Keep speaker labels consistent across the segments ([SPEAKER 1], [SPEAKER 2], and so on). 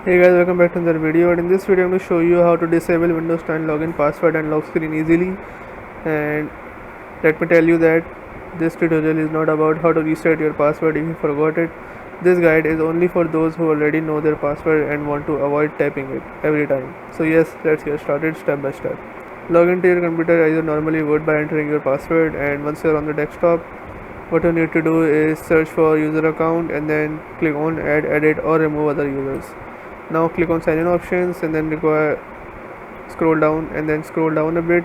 [SPEAKER 1] Hey guys, welcome back to another video, and in this video I'm going to show you how to disable Windows 10 login password and lock screen easily. And let me tell you that this tutorial is not about how to reset your password if you forgot it. This guide is only for those who already know their password and want to avoid typing it every time. So yes, let's get started step by step. Log into your computer as you normally would by entering your password, and once you're on the desktop, what you need to do is search for user account and then click on add, edit or remove other users. Now click on sign in options and then scroll down and then scroll down a bit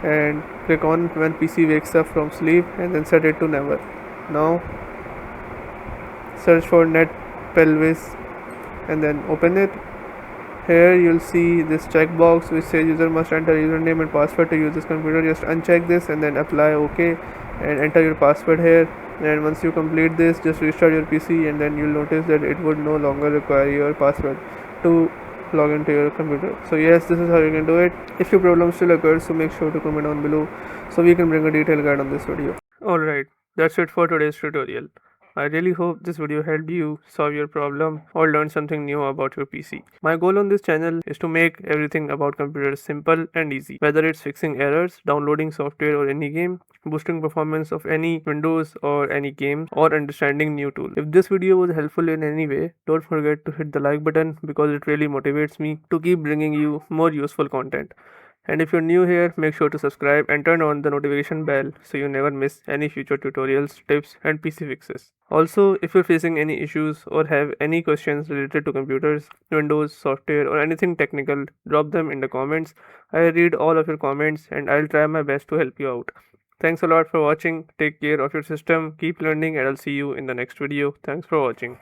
[SPEAKER 1] and click on when PC wakes up from sleep and then set it to never. Now search for net pelvis and then open it. Here you'll see this checkbox which says user must enter username and password to use this computer. Just uncheck this and then apply OK and enter your password here. And once you complete this, just restart your PC and then you'll notice that it would no longer require your password to log into your computer. So yes, this is how you can do it. If your problem still occurs, so make sure to comment down below so we can bring a detailed guide on this video. Alright, that's it for today's tutorial. I really hope this video helped you solve your problem or learn something new about your PC. My goal on this channel is to make everything about computers simple and easy, whether it's fixing errors, downloading software or any game, boosting performance of any Windows or any game, or understanding new tools. If this video was helpful in any way, don't forget to hit the like button because it really motivates me to keep bringing you more useful content. And if you're new here, make sure to subscribe and turn on the notification bell so you never miss any future tutorials, tips, and PC fixes. Also, if you're facing any issues or have any questions related to computers, Windows, software, or anything technical, drop them in the comments. I read all of your comments and I'll try my best to help you out. Thanks a lot for watching. Take care of your system, keep learning, and I'll see you in the next video. Thanks for watching.